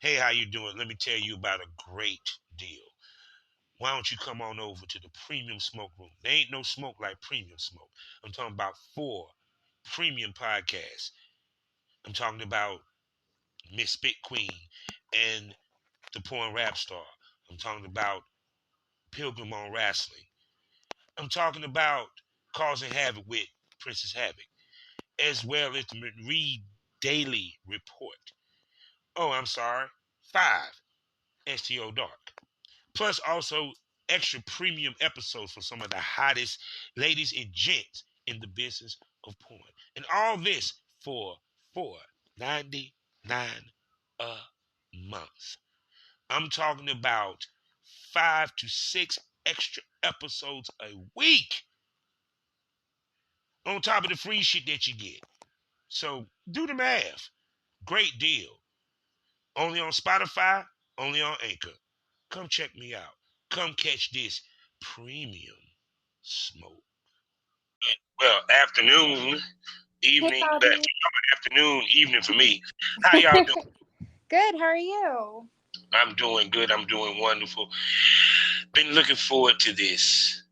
Hey, how you doing? Let me tell you about a great deal. Why don't you come on over to the premium smoke room? There ain't no smoke like premium smoke. I'm talking about 4 premium podcasts. I'm talking about Miss Spit Queen and the Porn Rap Star. I'm talking about Pilgrim on Wrestling. I'm talking about Causing Havoc with Princess Havoc, as well as the Reed Daily Report. Oh, I'm sorry, 5 STO Dark. Plus, also extra premium episodes for some of the hottest ladies and gents in the business of porn. And all this for $4.99 a month. I'm talking about 5 to 6 extra episodes a week on top of the free shit that you get. So do the math. Great deal. Only on Spotify, only on Anchor. Come check me out. Come catch this premium smoke. Well, afternoon, Hey, evening, Bobby. afternoon, evening for me. How y'all doing? Good. How are you? I'm doing good. I'm doing wonderful. Been looking forward to this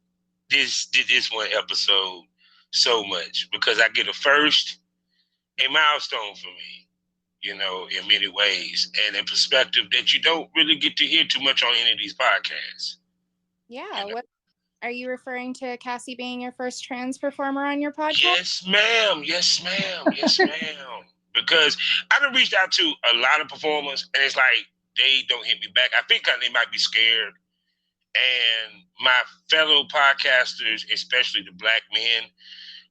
one episode so much because I get a first, a milestone for me, in many ways, and a perspective that you don't really get to hear too much on any of these podcasts. Yeah. What are you referring to? Cassie being your first trans performer on your podcast? Yes, ma'am. Yes, ma'am. Yes, ma'am. Because I done reached out to a lot of performers, and it's like they don't hit me back. I think they might be scared. And my fellow podcasters, especially the black men,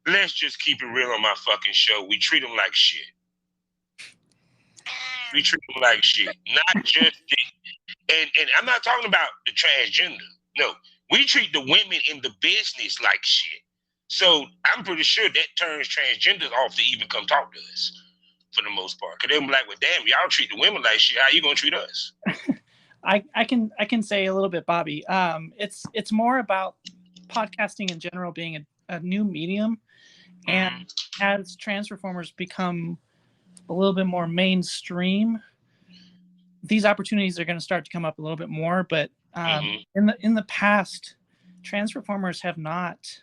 let's just keep it real on my fucking show. We treat them like shit. We treat them like shit. Not just and I'm not talking about the transgender. No, we treat the women in the business like shit. So I'm pretty sure that turns transgenders off to even come talk to us for the most part. Cause they'll be like, well, damn, y'all treat the women like shit. How you gonna treat us? I can say a little bit, Bobby. It's more about podcasting in general being a new medium, and as trans performers become a little bit more mainstream, these opportunities are going to start to come up a little bit more. But in the past, trans performers have not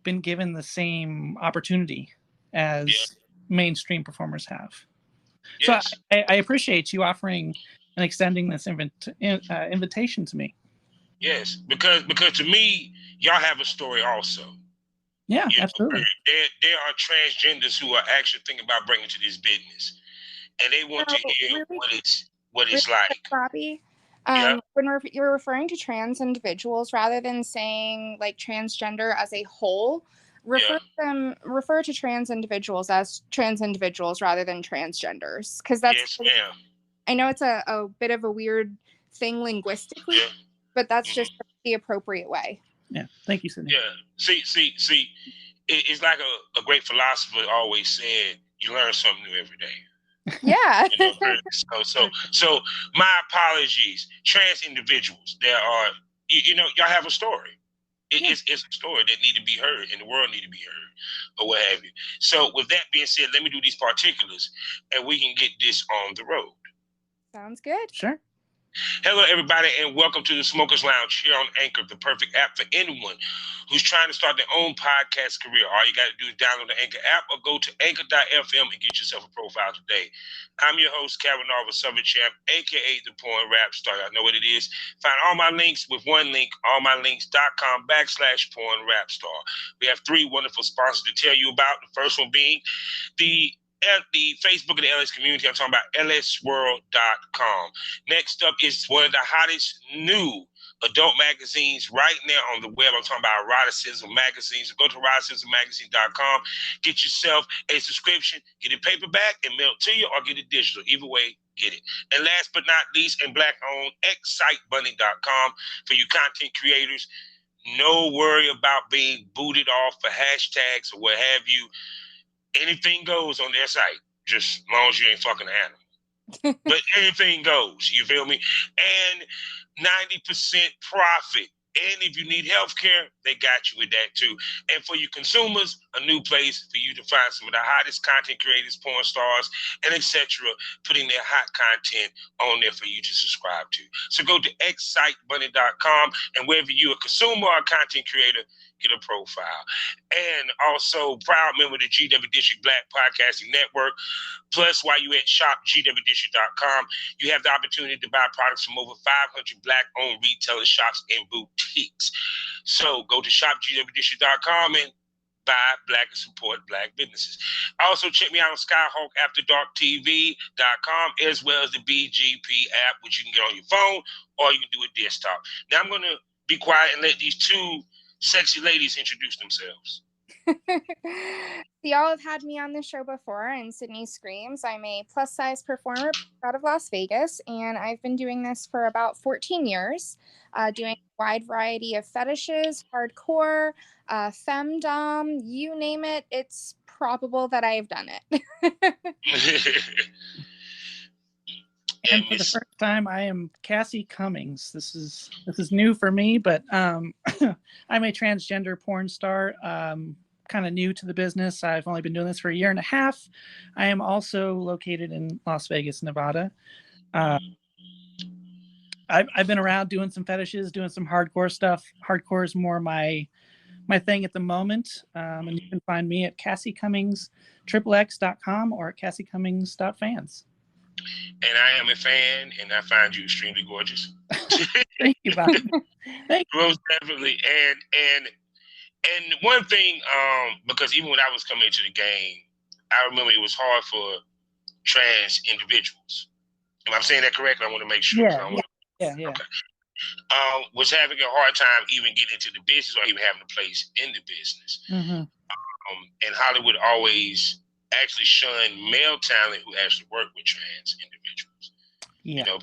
been given the same opportunity as mainstream performers have. Yes. So I appreciate you offering and extending this invitation to me. Yes, because to me, y'all have a story also. Yeah, absolutely. There are transgenders who are actually thinking about bringing to this business, and they want to hear what it's like. Bobby, when you're referring to trans individuals, rather than saying like transgender as a whole, refer to trans individuals as trans individuals rather than transgenders, because that's I know it's a bit of a weird thing linguistically, but that's just the appropriate way. Yeah, thank you, Sydney. Yeah, see, it's like a great philosopher always said: you learn something new every day. Yeah. So my apologies, trans individuals. There are, y'all have a story. It's a story that need to be heard, and the world need to be heard, or what have you. So with that being said, let me do these particulars, and we can get this on the road. Sounds good. Sure. Hello, everybody, and welcome to the Smokers Lounge here on Anchor, the perfect app for anyone who's trying to start their own podcast career. All you got to do is download the Anchor app or go to anchor.fm and get yourself a profile today. I'm your host, Kevin Arva Southern Champ, a.k.a. the Porn Rap Star. I know what it is. Find all my links with one link, allmylinks.com/Porn Rap Star. We have 3 wonderful sponsors to tell you about. The first one being the Facebook of the LS community. I'm talking about lsworld.com. Next up is one of the hottest new adult magazines right now on the web. I'm talking about Eroticism magazine. So go to eroticismmagazine.com. Get yourself a subscription. Get it paperback and mail it to you, or get it digital. Either way, get it. And last but not least, and black-owned, excitebunny.com for you content creators. No worry about being booted off for hashtags or what have you. Anything goes on their site, just as long as you ain't fucking an animal. But anything goes, you feel me? And 90% profit And if you need health care, they got you with that too. And for you consumers, a new place for you to find some of the hottest content creators, porn stars, and etc. putting their hot content on there for you to subscribe to. So go to excitebunny.com, and wherever you're a consumer or a content creator, get a profile. And also proud member of the GW District Black Podcasting Network. Plus, while you're at shopgwdistrict.com, you have the opportunity to buy products from over 500 Black-owned retailer shops and boutiques. So go to shopgwdistrict.com and buy Black and support Black businesses. Also, check me out on SkyhawkAfterDarkTV.com, as well as the BGP app, which you can get on your phone or you can do a desktop. Now, I'm going to be quiet and let these two sexy ladies introduce themselves. Y'all have had me on the show before, and Sydney Screams. I'm a plus-size performer out of Las Vegas, and I've been doing this for about 14 years, doing a wide variety of fetishes, hardcore, femdom, you name it. It's probable that I've done it. And for the first time, I am Cassie Cummings. This is new for me, but I'm a transgender porn star. Kind of new to the business. I've only been doing this for a year and a half. I am also located in Las Vegas, Nevada. I've been around doing some fetishes, doing some hardcore stuff. Hardcore is more my thing at the moment. And you can find me at CassieCummings.com or at CassieCummings.fans. And I am a fan, and I find you extremely gorgeous. Thank you, Bob. Thank you. Most definitely. And one thing, because even when I was coming into the game, I remember it was hard for trans individuals. Am I saying that correctly? I want to make sure. Yeah. Okay. Was having a hard time even getting into the business or even having a place in the business. Mm-hmm. And Hollywood always actually shunned male talent who actually work with trans individuals. Yeah. You know,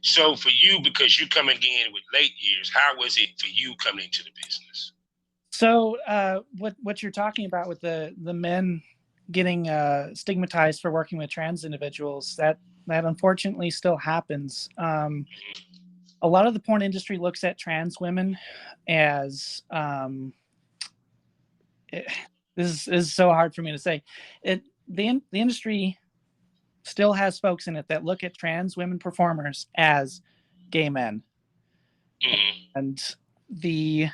so for you, because you're coming in with late years, how was it for you coming into the business? So what you're talking about with the men getting stigmatized for working with trans individuals, that unfortunately still happens. A lot of the porn industry looks at trans women as this is so hard for me to say. The industry still has folks in it that look at trans women performers as gay men, and the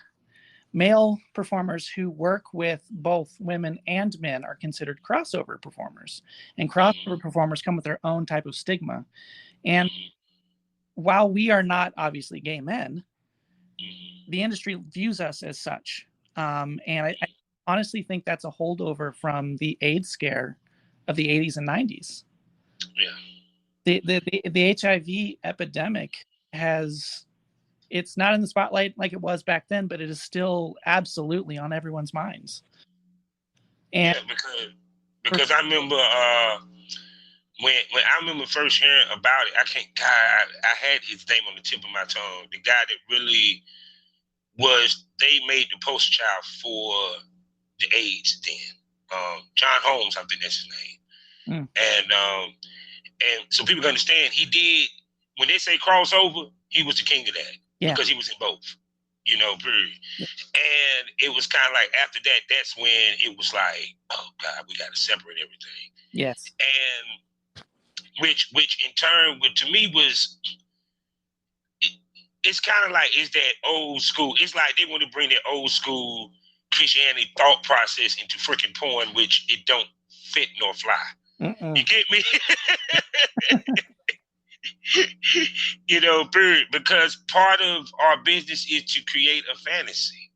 male performers who work with both women and men are considered crossover performers, and crossover performers come with their own type of stigma. And while we are not obviously gay men, the industry views us as such. And I honestly think that's a holdover from the AIDS scare of the 80s and 90s. Yeah. The HIV epidemic it's not in the spotlight like it was back then, but it is still absolutely on everyone's minds. And yeah, because I remember when I remember first hearing about it, I had his name on the tip of my tongue. The guy that really they made the poster child for the AIDS then. John Holmes, I think that's his name. And so people can understand, he did, when they say crossover, he was the king of that. Yeah. Because he was in both, period. Yeah. And it was kind of like after that, that's when it was like, oh God, we got to separate everything. Yes. And which in turn, to me was, it's kind of like, it's that old school. It's like they want to bring that old school Christianity thought process into freaking porn, which it don't fit nor fly. You get me? Period. Because part of our business is to create a fantasy.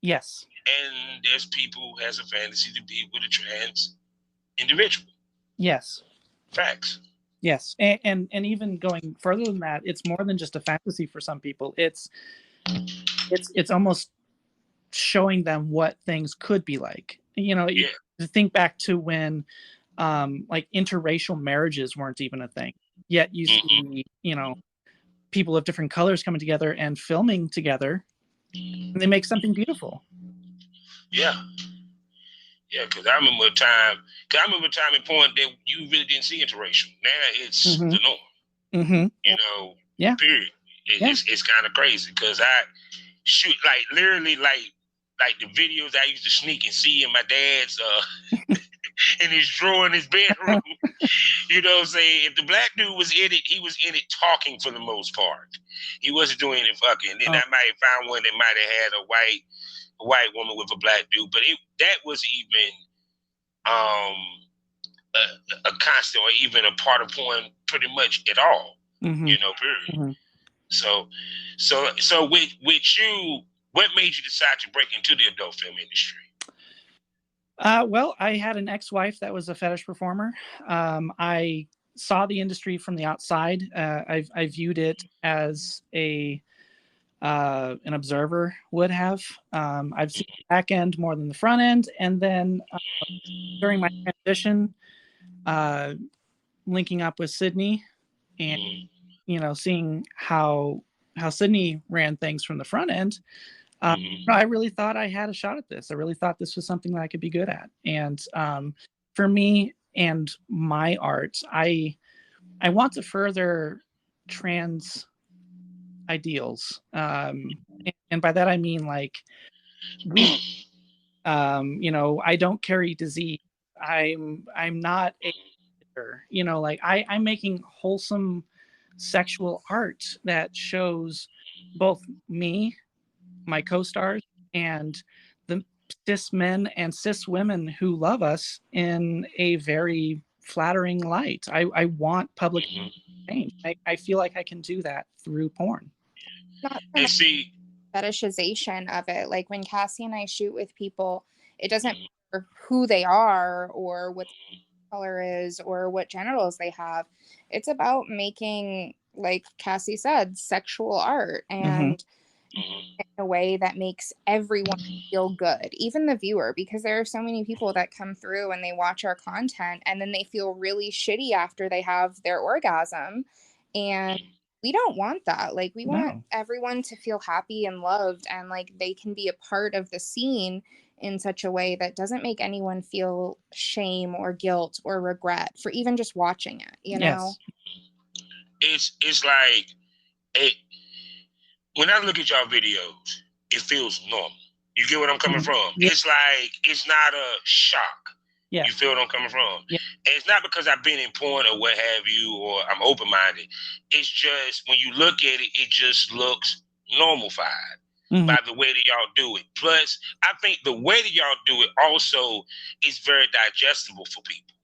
Yes. And there's people who has a fantasy to be with a trans individual. Yes. Facts. Yes. And even going further than that, it's more than just a fantasy for some people. It's almost showing them what things could be like. You think back to when like interracial marriages weren't even a thing. Yet you see, people of different colors coming together and filming together, and they make something beautiful. Yeah. Yeah, because I remember a time in porn that you really didn't see interracial. Now it's the norm. Mm-hmm. Yeah. Period. It's kind of crazy because shoot, like literally, like the videos I used to sneak and see in my dad's in his drawer in his bedroom. You know what I'm saying? If the black dude was in it, he was in it talking for the most part. He wasn't doing it fucking. Then I might have found one that might have had a white woman with a black dude, but that was even a constant or even a part of porn pretty much at all. Mm-hmm. You know, period. Mm-hmm. So with you, what made you decide to break into the adult film industry? Well, I had an ex-wife that was a fetish performer. I saw the industry from the outside. I viewed it as an observer would have. I've seen the back end more than the front end, and then during my transition, linking up with Sydney, and seeing how Sydney ran things from the front end. I really thought I had a shot at this. I really thought this was something that I could be good at. And for me and my art, I want to further trans ideals. And by that I mean like I don't carry disease. I'm not a like I'm making wholesome sexual art that shows both me, my co-stars, and the cis men and cis women who love us in a very flattering light. I want public change. I feel like I can do that through porn. Not fetishization of it. Like when Cassie and I shoot with people, it doesn't matter who they are or what the color is or what genitals they have. It's about making, like Cassie said, sexual art, and in a way that makes everyone feel good, even the viewer, because there are so many people that come through and they watch our content and then they feel really shitty after they have their orgasm, and we don't want that. Like we want everyone to feel happy and loved, and like they can be a part of the scene in such a way that doesn't make anyone feel shame or guilt or regret for even just watching it, you know? It's like when I look at y'all videos, it feels normal. You get what I'm coming from? Yeah. It's like, it's not a shock. Yeah. You feel what I'm coming from? Yeah. And it's not because I've been in porn or what have you, or I'm open-minded. It's just, when you look at it, it just looks normalified by the way that y'all do it. Plus, I think the way that y'all do it also is very digestible for people.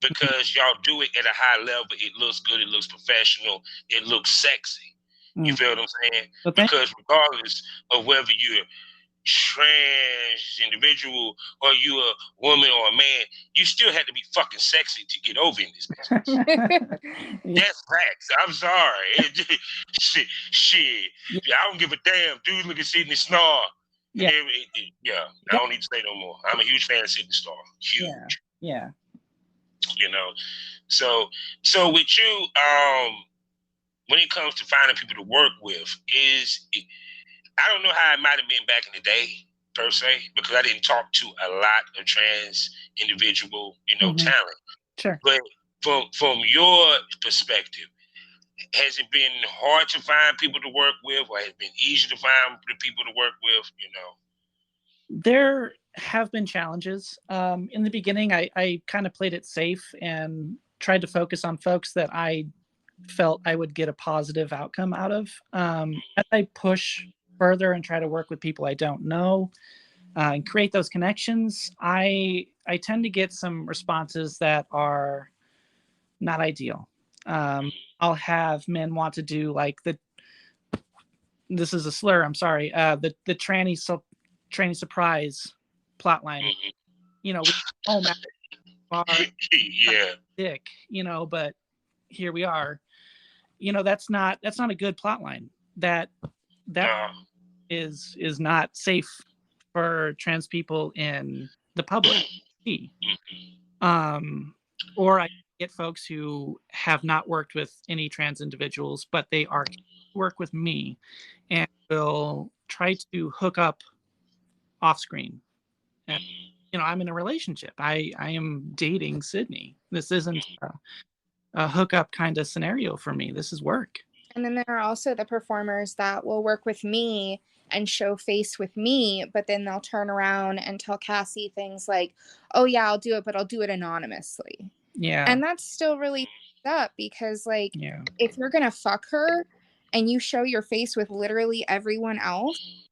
Because y'all do it at a high level. It looks good. It looks professional. It looks sexy. You feel what I'm saying? Because regardless of whether you're trans individual or you a woman or a man, you still had to be fucking sexy to get over in this business. That's facts. I'm sorry. Shit. Yeah. I don't give a damn. Dude, look at Sydney Snore. Yeah. I don't need to say no more. I'm a huge fan of Sydney Snore. Huge. Yeah. You know. So with you, when it comes to finding people to work with, I don't know how it might have been back in the day, per se, because I didn't talk to a lot of trans individual, talent. Sure. But from your perspective, has it been hard to find people to work with, or has it been easy to find the people to work with, There have been challenges. In the beginning, I kind of played it safe and tried to focus on folks that I felt I would get a positive outcome out of. As I push further and try to work with people I don't know and create those connections, I tend to get some responses that are not ideal. I'll have men want to do like this is a slur, I'm sorry, the tranny surprise plotline. We dick, but here we are. That's not a good plot line. That is not safe for trans people in the public. Or I get folks who have not worked with any trans individuals, but they are work with me and will try to hook up off screen. And, I'm in a relationship. I am dating Sydney. This isn't a hookup kind of scenario for me. This is work. And then there are also the performers that will work with me and show face with me, but then they'll turn around and tell Cassie things like, oh yeah, I'll do it, but I'll do it anonymously. Yeah. And that's still really up because, like, Yeah. if you're gonna fuck her and you show your face with literally everyone else,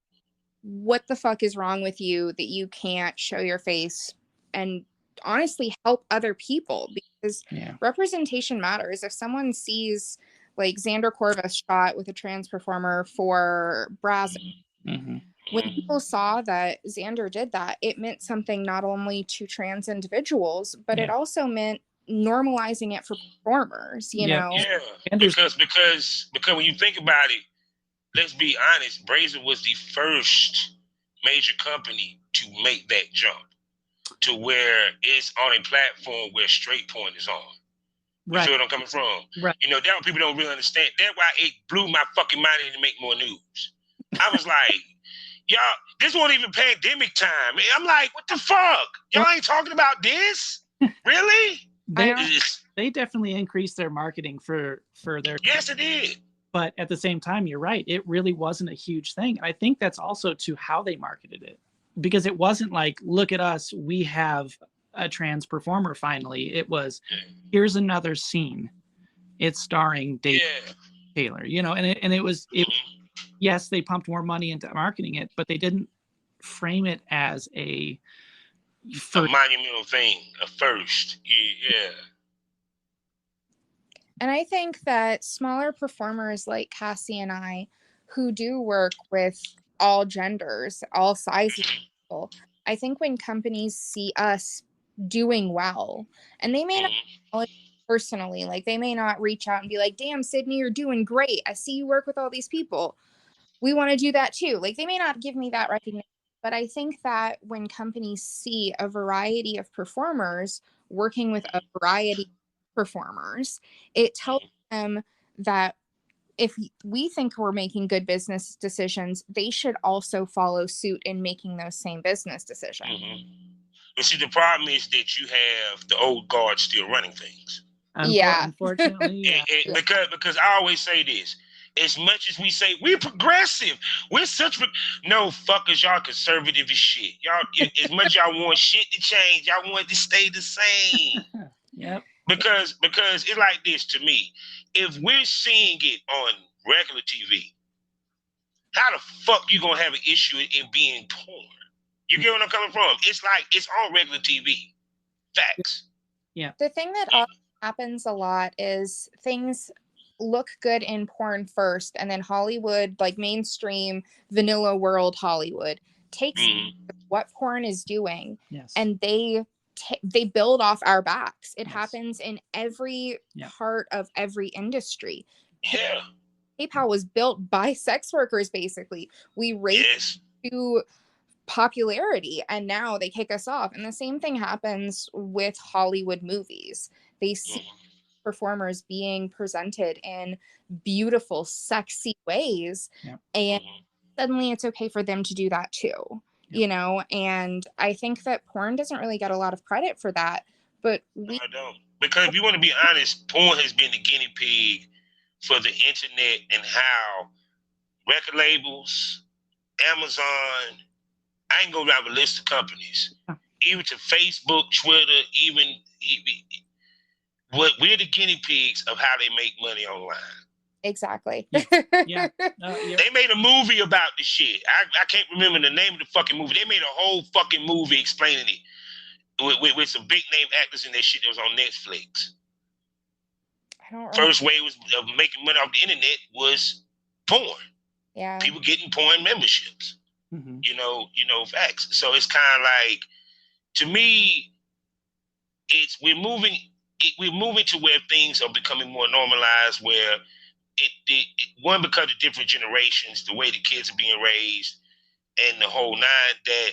what the fuck is wrong with you that you can't show your face and honestly help other people? Because representation matters. If someone sees like Xander Corvus shot with a trans performer for Brazzers, when people saw that Xander did that, it meant something not only to trans individuals, but it also meant normalizing it for performers, you know? Yeah, because when you think about it, let's be honest, Brazzers was the first major company to make that jump to where it's on a platform where straight porn is on. You feel what I'm coming from? Right. You know, that's what people don't really understand. That's why it blew my fucking mind to make more news. I was like, y'all, this wasn't even pandemic time. I'm like, what the fuck? Y'all ain't talking about this? Really? They definitely increased their marketing for their. Yes, it did. But at the same time, you're right. It really wasn't a huge thing. I think that's also to how they marketed it, because it wasn't like, look at us, we have a trans performer finally. It was, here's another scene. It's starring Dave Taylor, you know, and it was, yes, they pumped more money into marketing it, but they didn't frame it as a monumental thing, a first. Yeah. And I think that smaller performers like Cassie and I, who do work with all genders, all sizes of people, I think when companies see us doing well, and they may not know it personally, like they may not reach out and be like, damn, Sydney, you're doing great. I see you work with all these people. We want to do that too. Like they may not give me that recognition, but I think that when companies see a variety of performers working with a variety of performers, it tells them that if we think we're making good business decisions, they should also follow suit in making those same business decisions. But see, the problem is that you have the old guard still running things. Unfortunately, because I always say this. As much as we say we're progressive, we're such no fuckers, y'all conservative as shit. Y'all, as much as y'all want shit to change, y'all want it to stay the same. Yep. Because it's like this to me. If we're seeing it on regular TV, how the fuck you gonna have an issue in being porn? You get what I'm coming from? It's like it's on regular TV. Facts. Yeah. The thing that also happens a lot is things look good in porn first, and then Hollywood, like mainstream vanilla world Hollywood, takes what porn is doing, and they build off our backs. It happens in every part of every industry. PayPal was built by sex workers, basically. We raced to popularity, and now they kick us off. And the same thing happens with Hollywood movies. They see performers being presented in beautiful, sexy ways, and suddenly it's okay for them to do that too, you know? And I think that porn doesn't really get a lot of credit for that, but I don't. Because if you want to be honest, porn has been the guinea pig for the internet and how record labels, Amazon, I ain't gonna have a list of companies, even to Facebook, Twitter, even what we're the guinea pigs of how they make money online. Exactly. They made a movie about the shit. I can't remember the name of the fucking movie. They made a whole fucking movie explaining it with some big name actors in that shit that was on Netflix. First way of making money off the internet was porn. Yeah. People getting porn memberships. You know, facts. So it's kind of like, to me, we're moving to where things are becoming more normalized, where one, because of different generations, the way the kids are being raised, and the whole nine, that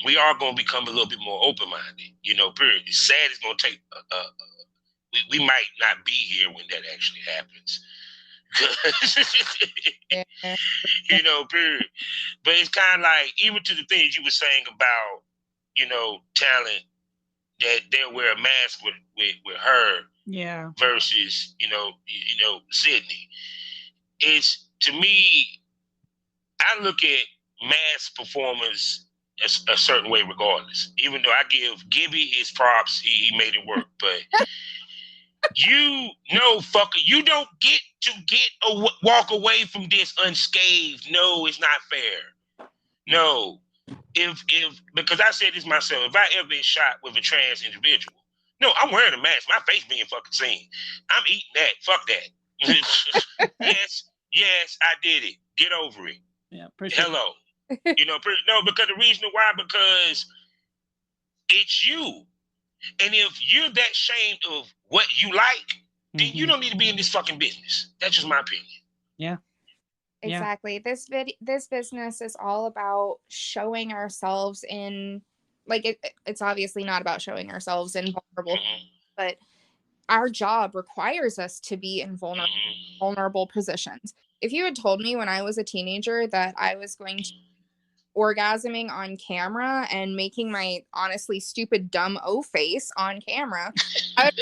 we are going to become a little bit more open-minded. You know, period. It's sad. It's going to take. We might not be here when that actually happens. You know, period. But it's kind of like, even to the things you were saying about, you know, talent, that they'll wear a mask with her, versus you know Sydney. It's, to me, I look at mass performers a certain way regardless. Even though I give Gibby his props, he made it work. But you know, fucker, you don't get to walk away from this unscathed. No, it's not fair. No. If because I said this myself, if I ever been shot with a trans individual, no, I'm wearing a mask. My face being fucking seen. I'm eating that. Fuck that. yes, I did it. Get over it. Yeah, appreciate Hello. No, because the reason why, because it's you. And if you're that ashamed of what you like, then you don't need to be in this fucking business. That's just my opinion. Yeah. Exactly. This business is all about showing ourselves in, like, it's obviously not about showing ourselves in vulnerable, but our job requires us to be in vulnerable positions. If you had told me when I was a teenager that I was going to orgasming on camera and making my honestly stupid dumb O face on camera, I would,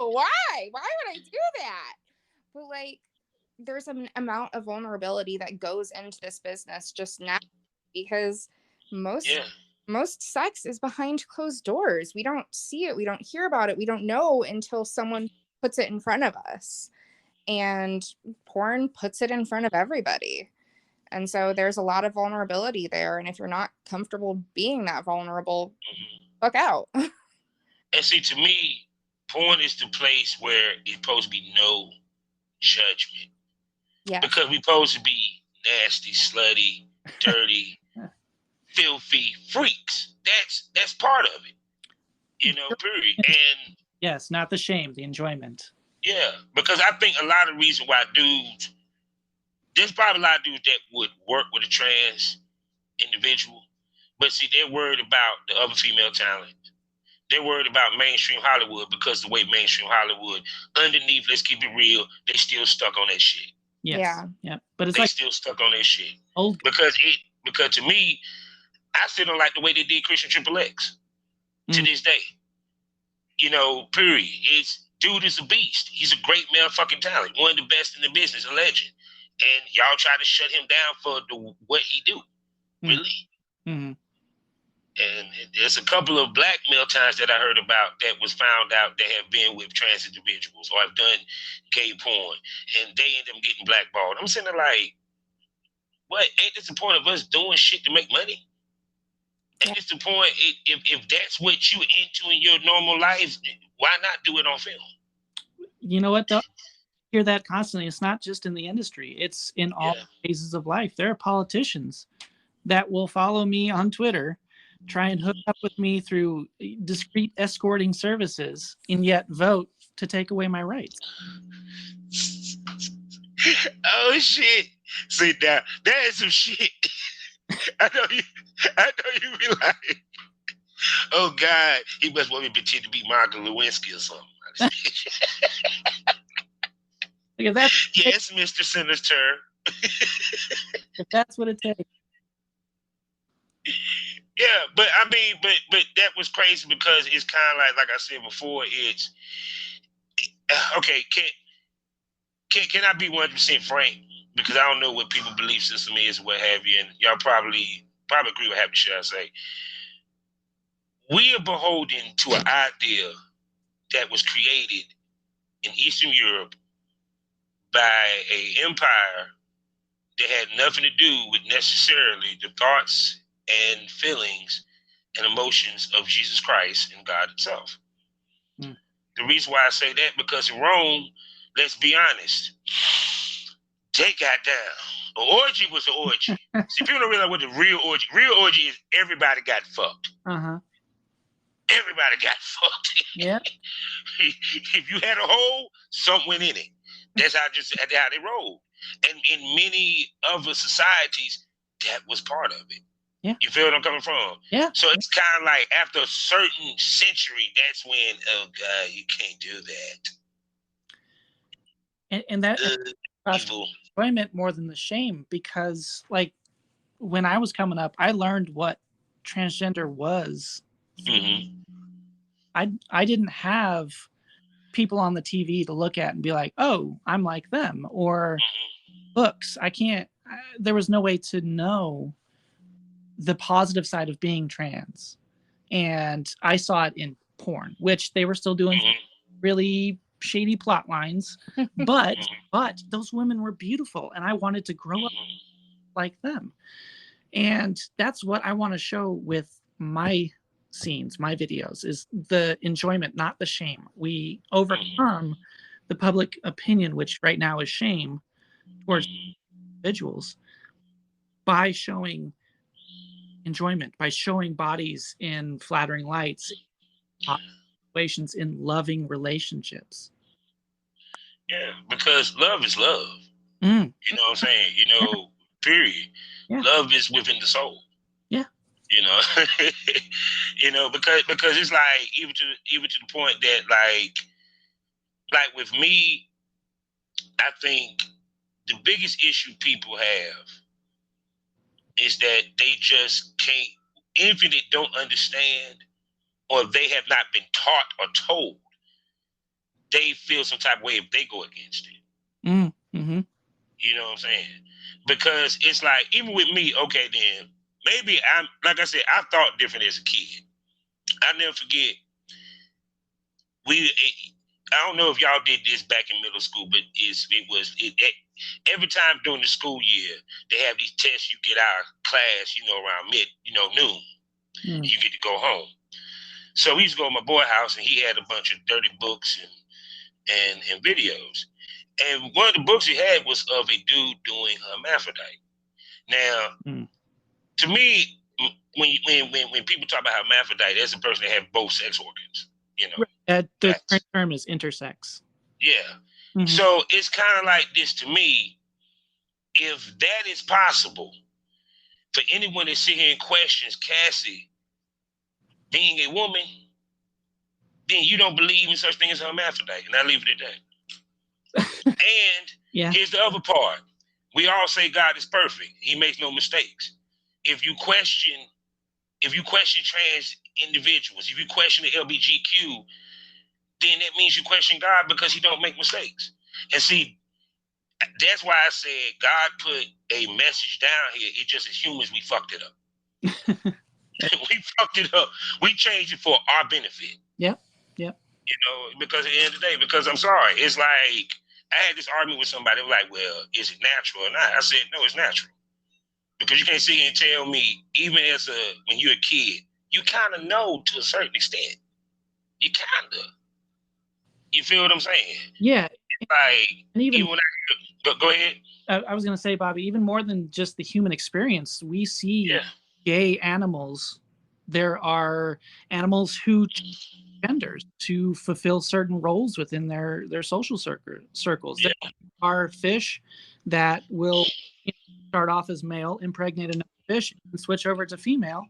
oh, why would I do that? But like, there's an amount of vulnerability that goes into this business just now, because most sex is behind closed doors. We don't see it, we don't hear about it, we don't know until someone puts it in front of us. And porn puts it in front of everybody. And so there's a lot of vulnerability there. And if you're not comfortable being that vulnerable, fuck out. And see, to me, porn is the place where it's supposed to be no judgment. Yeah. Because we're supposed to be nasty, slutty, dirty, filthy freaks. That's part of it. Period. And yes, not the shame, the enjoyment. Yeah, because I think a lot of reason why dudes, there's probably a lot of dudes that would work with a trans individual, but see, they're worried about the other female talent. They're worried about mainstream Hollywood, because the way mainstream Hollywood, underneath, let's keep it real, they still stuck on that shit. Yes. Yeah. But it's they still stuck on that shit. Because to me, I still don't like the way they did Christian Triple X to this day. Period. Dude is a beast. He's a great male fucking talent. One of the best in the business, a legend. And y'all try to shut him down for what he do. Really. Mm-hmm. And there's a couple of black male talents that I heard about that was found out that have been with trans individuals or have done gay porn, and they end up getting blackballed. I'm sitting there like, what? Ain't this the point of us doing shit to make money? Ain't this the point? If that's what you into in your normal life, why not do it on film? You know what, though? I hear that constantly. It's not just in the industry. It's in all phases of life. There are politicians that will follow me on Twitter, try and hook up with me through discreet escorting services, and yet vote to take away my rights. Oh shit! See, now that is some shit. I know you be like, oh God, he must want me to pretend to be Monica Lewinsky or something. If that's yes, Mr. Senator. If that's what it takes. Yeah, but I mean, but that was crazy, because it's kind of like I said before, it's okay. Can I be 100% frank? Because I don't know what people's belief system is or what have you, and y'all probably agree with half the shit I say. We are beholden to an idea that was created in Eastern Europe by an empire that had nothing to do with necessarily the thoughts and feelings and emotions of Jesus Christ and God himself. The reason why I say that, because in Rome, let's be honest, they got down. An orgy was an orgy. See, people don't realize what the real orgy is. Everybody got fucked. Everybody got fucked. Yeah. If you had a hole, something went in it. That's how they rolled. And in many other societies, that was part of it. Yeah. You feel what I'm coming from? Yeah. So it's kind of like after a certain century, that's when, oh God, you can't do that. And that evil. Enjoyment more than the shame, because like when I was coming up, I learned what transgender was. Mm-hmm. I didn't have people on the TV to look at and be like, oh, I'm like them, or books. There was no way to know the positive side of being trans. And I saw it in porn, which they were still doing really shady plot lines. But those women were beautiful, and I wanted to grow up like them. And that's what I want to show with my scenes, my videos, is the enjoyment, not the shame. We overcome the public opinion, which right now is shame towards individuals, by showing enjoyment, by showing bodies in flattering lights, situations, in loving relationships. Yeah, because love is love. Mm. You know what I'm saying? You know, period. Yeah. Love is within the soul. Yeah. You know, because it's like even to the point that like with me, I think the biggest issue people have is that they just can't, even if they don't understand or they have not been taught or told, they feel some type of way if they go against it. Mm-hmm. You know what I'm saying? Because it's like, even with me, okay, then maybe like I said, I thought different as a kid. I'll never forget, I don't know if y'all did this back in middle school, but every time during the school year, they have these tests you get out of class, around noon. You get to go home. So we used to go to my boy's house, and he had a bunch of dirty books and videos. And one of the books he had was of a dude doing hermaphrodite. Now, to me, when people talk about hermaphrodite, that's a person that has both sex organs. The term is intersex. Yeah. Mm-hmm. So it's kind of like this to me. If that is possible, for anyone that sit here and questions Cassie being a woman, then you don't believe in such thing as hermaphrodite. And I leave it at that. And here's the other part. We all say God is perfect. He makes no mistakes. If you question trans individuals, if you question the LGBTQ, then that means you question God, because he don't make mistakes. And see, that's why I said God put a message down here. It just, as humans, we fucked it up. We fucked it up. We changed it for our benefit. Yep. Because at the end of the day, because I'm sorry, it's like, I had this argument with somebody, like, well, is it natural or not? I said, no, it's natural. Because you can't sit here and tell me, even when you're a kid, you kind of know to a certain extent. You kind of. You feel what I'm saying? Yeah. And even when go ahead. I was going to say, Bobby, even more than just the human experience, we see gay animals. There are animals who change genders to fulfill certain roles within their social circles. Yeah. There are fish that will start off as male, impregnate another fish, and switch over to female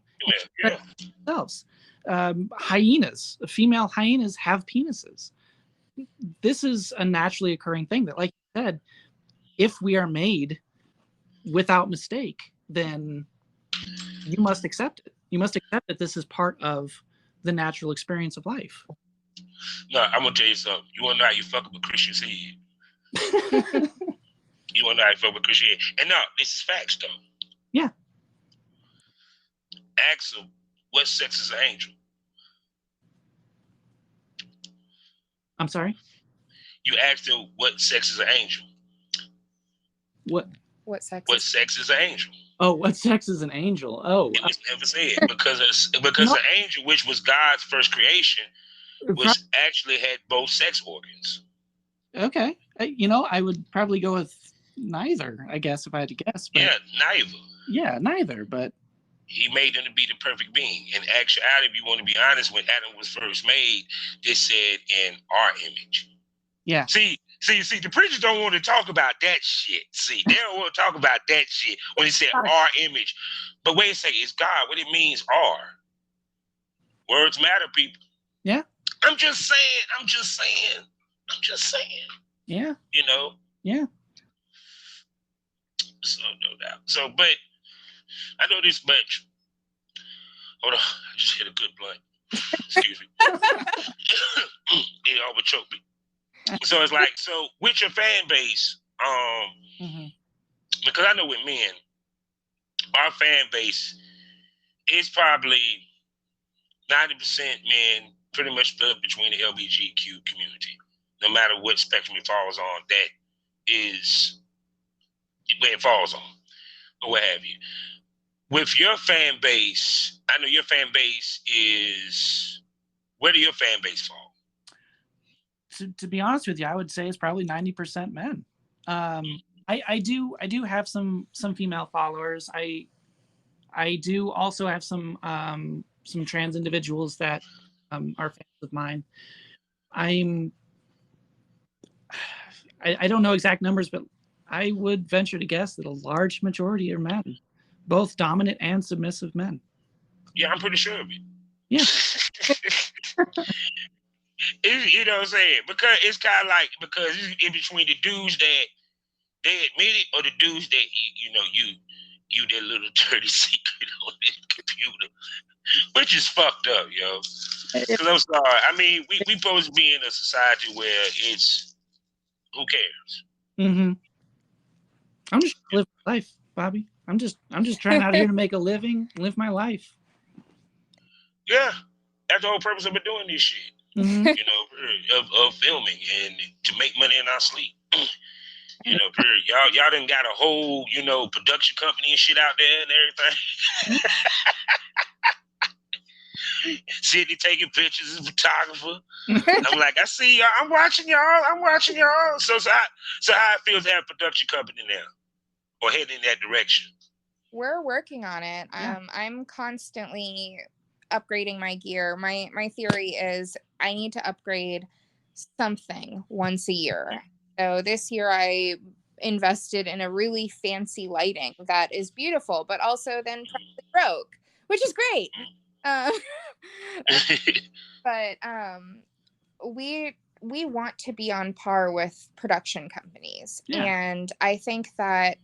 themselves. Hyenas, female hyenas have penises. This is a naturally occurring thing that, like you said, if we are made without mistake, then you must accept it. You must accept that this is part of the natural experience of life. No, I'm gonna tell you something. You wanna know how you fuck up a Christian's head? You wanna know how you fuck up a Christian head? And no, this is facts though. Yeah. Ask him, what sex is an angel? I'm sorry? You asked him, what sex is an angel? What sex? What sex is an angel? Oh, what sex is an angel? Oh, it was never said, because an angel, which was God's first creation, actually had both sex organs. Okay, I would probably go with neither, I guess, if I had to guess. But neither. Yeah, neither. But he made them to be the perfect being. In actuality, if you want to be honest, when Adam was first made, they said in our image. Yeah. See, the preachers don't want to talk about that shit. See, they don't want to talk about that shit when he said our image. But wait a second, it's God. What it means are. Words matter, people. Yeah. I'm just saying. Yeah. Yeah. So, no doubt. So, but I know this much. Hold on. I just hit a good blunt. Excuse me. It almost choked me. So it's like, so with your fan base, Because I know with men, our fan base is probably 90% men, pretty much split between the LGBTQ community. No matter what spectrum it falls on, that is where it falls on, or what have you. With your fan base, I know your fan base is, where do your fan base fall? To be honest with you, I would say it's probably 90% men. I do have some female followers. I do also have some trans individuals that are fans of mine. I don't know exact numbers, but I would venture to guess that a large majority are men, both dominant and submissive men. Yeah, I'm pretty sure of it. Yeah. You know what I'm saying? Because it's kind of like, because it's in between the dudes that they admit it, or the dudes that you that little dirty secret on the computer, which is fucked up, yo. Because I'm sorry. I mean, we supposed to be in a society where it's, who cares? Mm-hmm. I'm just living life, Bobby. I'm just trying out here to make a living, live my life. Yeah, that's the whole purpose of doing this shit. Mm-hmm. You know, of filming and to make money in our sleep. You know, period. Y'all done got a whole, production company and shit out there and everything. Sydney taking pictures as a photographer. I'm like, I see y'all. I'm watching y'all. So how it feels to have a production company now, or heading in that direction? We're working on it. Yeah. I'm constantly upgrading my gear. My theory is I need to upgrade something once a year. So this year I invested in a really fancy lighting that is beautiful, but also then broke, which is great. But we want to be on par with production companies. Yeah. And I think that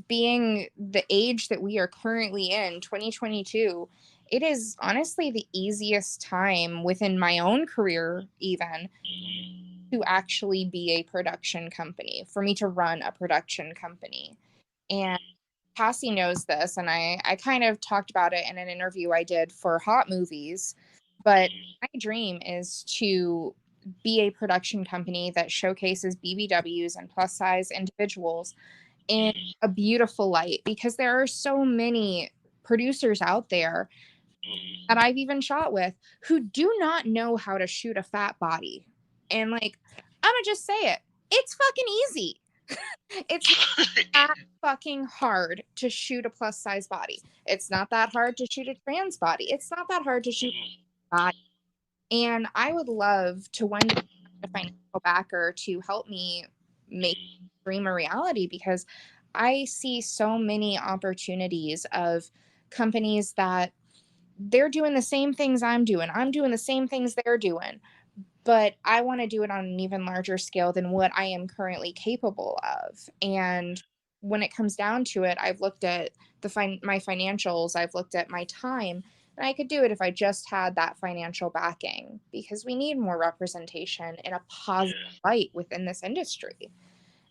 being the age that we are currently in, 2022, it is honestly the easiest time within my own career even to actually be a production company, for me to run a production company. And Cassie knows this, and I kind of talked about it in an interview I did for Hot Movies, but my dream is to be a production company that showcases BBWs and plus size individuals in a beautiful light, because there are so many producers out there that I've even shot with who do not know how to shoot a fat body. And like, I'm gonna just say it, it's fucking easy. It's not fucking hard to shoot a plus size body. It's not that hard to shoot a trans body. It's not that hard to shoot a body. And I would love to one day find a financial backer to help me make dream a reality, because I see so many opportunities of companies that they're doing the same things I'm doing. I'm doing the same things they're doing, but I want to do it on an even larger scale than what I am currently capable of. And when it comes down to it, I've looked at my financials, I've looked at my time, and I could do it if I just had that financial backing, because we need more representation in a positive light within this industry.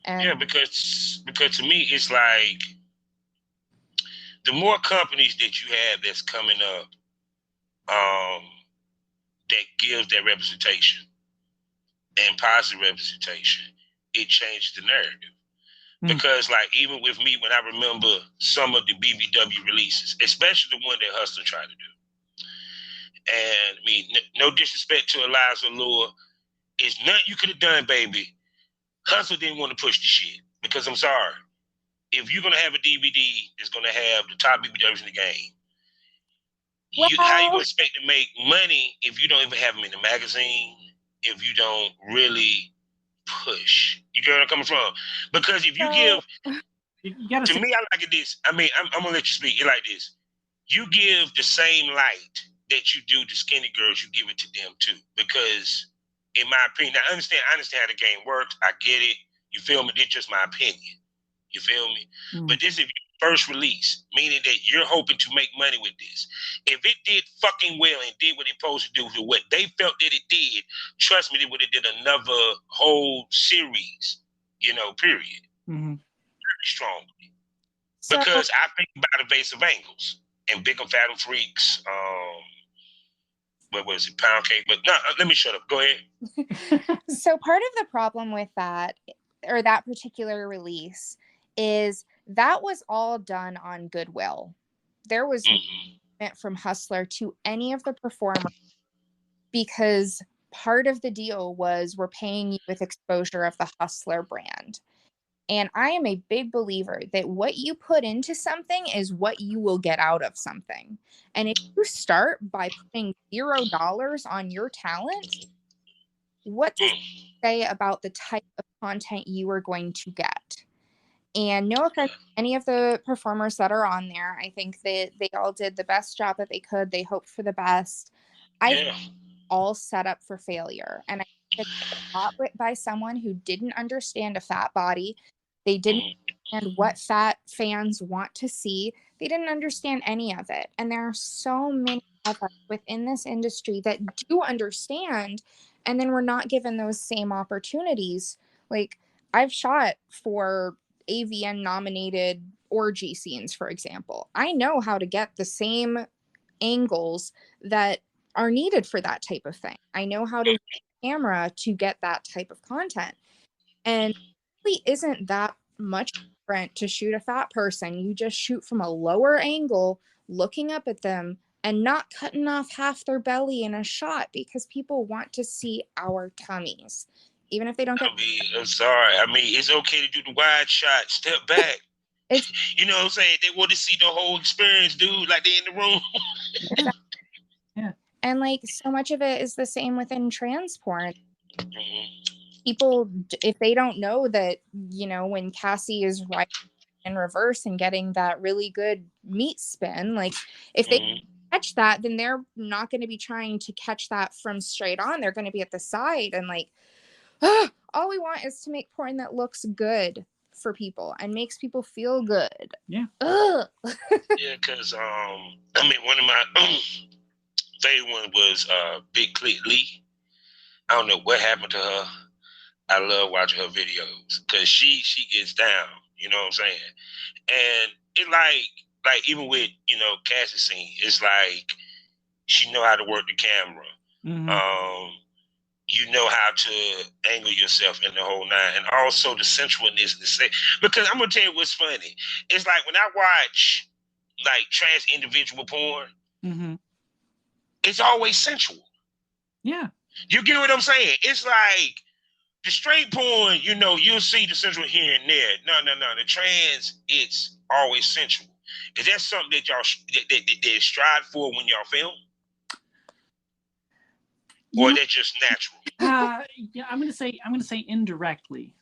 And yeah, because to me, it's like the more companies that you have that's coming up, that gives that representation and positive representation, it changes the narrative. Because like, even with me, when I remember some of the BBW releases, especially the one that Hustler tried to do, and I mean, no disrespect to Eliza Lure, it's nothing you could have done, baby. Hustler didn't want to push the shit, because I'm sorry, if you're gonna have a DVD that's gonna have the top BBWs in the game, how you gonna expect to make money if you don't even have them in the magazine? If you don't really push, you get where I'm coming from? Because if you give, to me, I like it this. I mean, I'm gonna let you speak it like this. You give the same light that you do to skinny girls, you give it to them too. Because, in my opinion, I understand how the game works. I get it. You feel me? It's just my opinion. You feel me? But this is your first release, meaning that you're hoping to make money with this. If it did fucking well and did what it's supposed to do, to what they felt that it did, trust me, they would have did another whole series, period. Very strongly. So Because I think about evasive angles and big and fatal freaks. What was it, pound cake? But no, let me shut up. Go ahead. so part of the problem with that, or that particular release, is that was all done on goodwill. There was no from Hustler to any of the performers, because part of the deal was we're paying you with exposure of the Hustler brand. And I am a big believer that what you put into something is what you will get out of something. And if you start by putting $0 on your talent, what does it say about the type of content you are going to get? And no offense to any of the performers that are on there. I think that they all did the best job that they could. They hoped for the best. I think all set up for failure. And I think it's taught by someone who didn't understand a fat body. They didn't understand what fat fans want to see. They didn't understand any of it. And there are so many of us within this industry that do understand, and then we're not given those same opportunities. Like, I've shot for AVN nominated orgy scenes, for example. I know how to get the same angles that are needed for that type of thing. I know how to use the camera to get that type of content. And it really isn't that much different to shoot a fat person. You just shoot from a lower angle, looking up at them and not cutting off half their belly in a shot, because people want to see our tummies. Even if they don't get... I'm sorry. I mean, it's okay to do the wide shot, step back. You know what I'm saying? They want to see the whole experience, dude, like they in the room. Exactly. Yeah. And like, so much of it is the same within trans porn. People, if they don't know that, you know, when Cassie is right in reverse and getting that really good meat spin, like, if they catch that, then they're not going to be trying to catch that from straight on. They're going to be at the side, and like, all we want is to make porn that looks good for people and makes people feel good. Yeah. Yeah, because I mean, one of my favorite one was Big Clit Lee. I don't know what happened to her. I love watching her videos because she gets down. You know what I'm saying? And it like even with, you know, Cassie scene, it's like she know how to work the camera. You know how to angle yourself in the whole nine, and also the sensualness to say. Because I'm gonna tell you what's funny. It's like when I watch like trans individual porn, it's always sensual. Yeah. You get what I'm saying? It's like the straight porn, you know, you'll see the sensual here and there. No. The trans, it's always sensual. Is that something that y'all that strive for when y'all film? Or they're just natural? Yeah, I'm gonna say indirectly,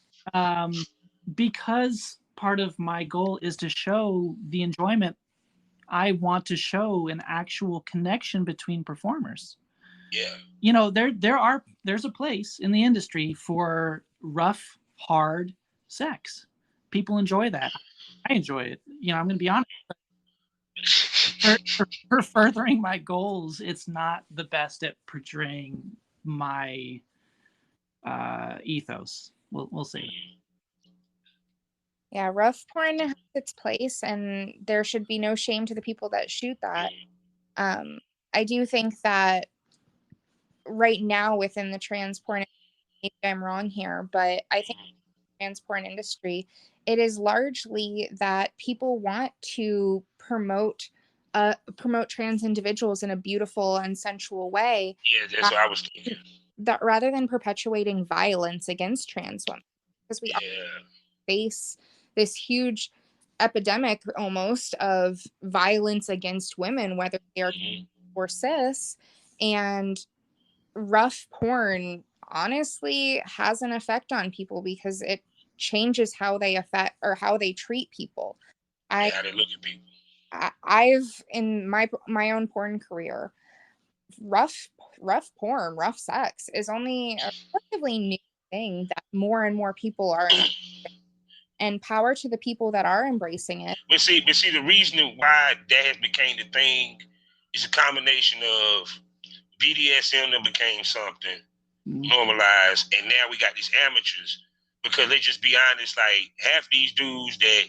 because part of my goal is to show the enjoyment. I want to show an actual connection between performers. Yeah. You know, there's a place in the industry for rough, hard sex. People enjoy that. I enjoy it. You know, I'm gonna be honest. For furthering my goals, it's not the best at portraying my ethos. We'll see. Yeah, rough porn has its place, and there should be no shame to the people that shoot that. I do think that right now within the trans porn, maybe I'm wrong here, but I think the trans porn industry, it is largely that people want to promote trans individuals in a beautiful and sensual way. Yeah, that's what I was thinking. That rather than perpetuating violence against trans women, because we face this huge epidemic almost of violence against women, whether they are or cis, and rough porn honestly has an effect on people because it changes how they affect or how they treat people. How they look at people. I've in my own porn career, rough porn, rough sex is only a relatively new thing that more and more people are embracing. And power to the people that are embracing it. But see, the reason why that has became the thing is a combination of BDSM that became something normalized, and now we got these amateurs. Because let's just be honest, like half these dudes that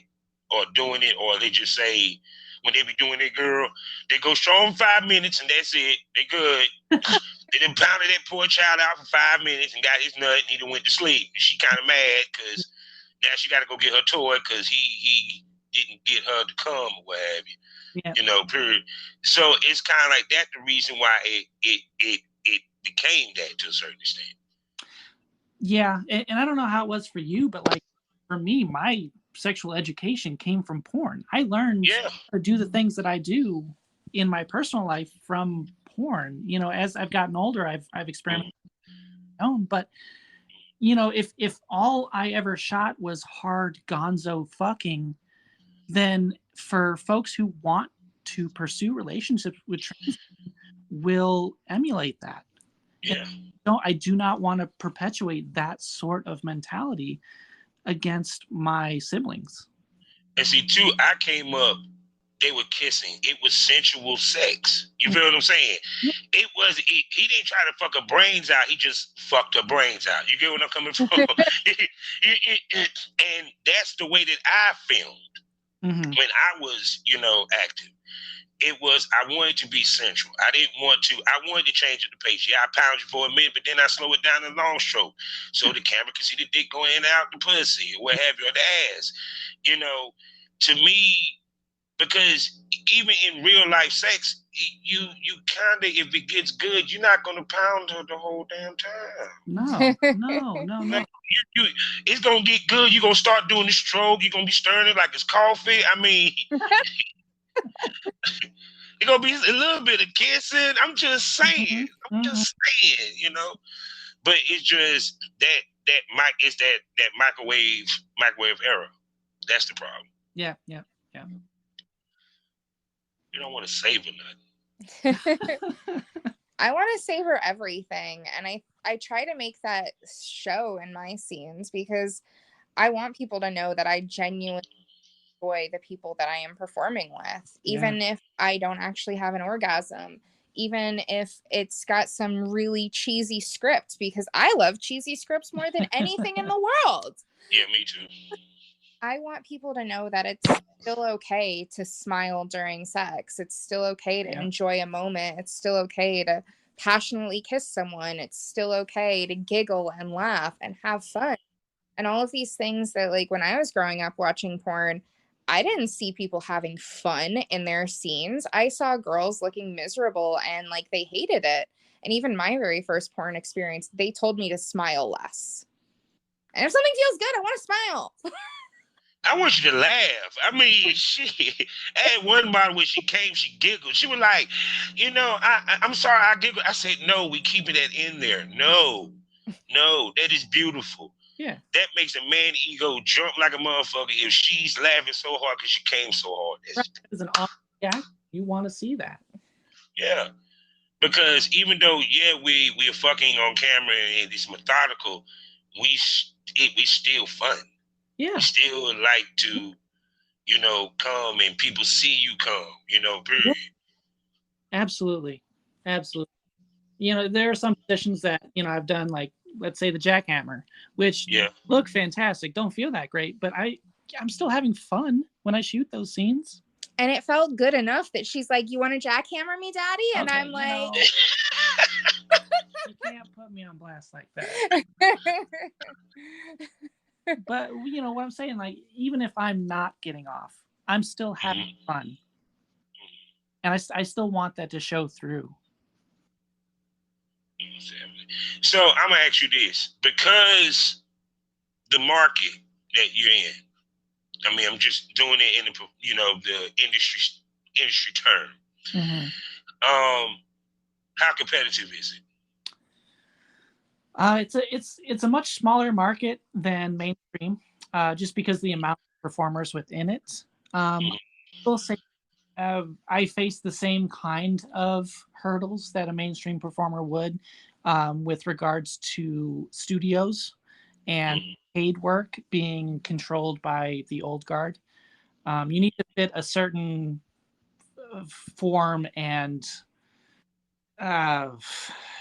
or doing it, or they just say when they be doing it, girl, they go strong 5 minutes and that's it. They good. They done pounded that poor child out for 5 minutes and got his nut and he done went to sleep. And she kind of mad because now she got to go get her toy because he didn't get her to come or what have you. Yeah. You know, period. So it's kind of like that the reason why it became that to a certain extent. Yeah, and I don't know how it was for you, but like for me, my sexual education came from porn. I learned to do the things that I do in my personal life from porn. You know, as I've gotten older, I've experimented with my own. But you know, if all I ever shot was hard gonzo fucking, then for folks who want to pursue relationships with trans will emulate that. Yeah. I do not want to perpetuate that sort of mentality against my siblings. And see, too, I came up, they were kissing. It was sensual sex. You feel what I'm saying? Yeah. It was, he didn't try to fuck her brains out. He just fucked her brains out. You get what I'm coming from? And that's the way that I filmed when I was, you know, active. It was, I wanted to be sensual. I wanted to change the pace. Yeah, I pound you for a minute, but then I slow it down in long stroke. So the camera can see the dick going in and out the pussy or what have you, or the ass. You know, to me, because even in real life sex, you kind of, if it gets good, you're not going to pound her the whole damn time. No. It's going to get good. You're going to start doing the stroke. You're going to be stirring it like it's coffee. I mean... It's gonna be a little bit of kissing. I'm just saying. You know. But it's just that microwave era. That's the problem. Yeah. You don't want to savor nothing. I want to savor everything, and I try to make that show in my scenes because I want people to know that I genuinely enjoy the people that I am performing with, even if I don't actually have an orgasm, even if it's got some really cheesy script, because I love cheesy scripts more than anything in the world. Yeah, me too. I want people to know that it's still okay to smile during sex. It's still okay to enjoy a moment. It's still okay to passionately kiss someone. It's still okay to giggle and laugh and have fun. And all of these things that, like, when I was growing up watching porn, I didn't see people having fun in their scenes. I saw girls looking miserable and like they hated it. And even my very first porn experience, they told me to smile less. And if something feels good, I want to smile. I want you to laugh. I mean, shit. I had one model when she came, she giggled. She was like, you know, I'm sorry, I giggled. I said, no, we keeping that in there. No, that is beautiful. Yeah. That makes a man ego jump like a motherfucker if she's laughing so hard because she came so hard. As an audience, you want to see that. Yeah. Because even though, we're fucking on camera and it's methodical, it's still fun. Yeah. We still like to, you know, come and people see you come, you know, period. Absolutely. You know, there are some positions that, you know, I've done, like, let's say the jackhammer, which look fantastic, don't feel that great, but I'm still having fun when I shoot those scenes. And it felt good enough that she's like, you want to jackhammer me, Daddy? And okay, I'm like... You can't put me on blast like that. But, you know, what I'm saying, like, even if I'm not getting off, I'm still having fun. And I still want that to show through. So I'm gonna ask you this, because the market that you're in, I mean, I'm just doing it in the, you know, the industry term. How competitive is it? It's a much smaller market than mainstream, just because the amount of performers within it. I will say I face the same kind of hurdles that a mainstream performer would, with regards to studios and paid work being controlled by the old guard. You need to fit a certain form and,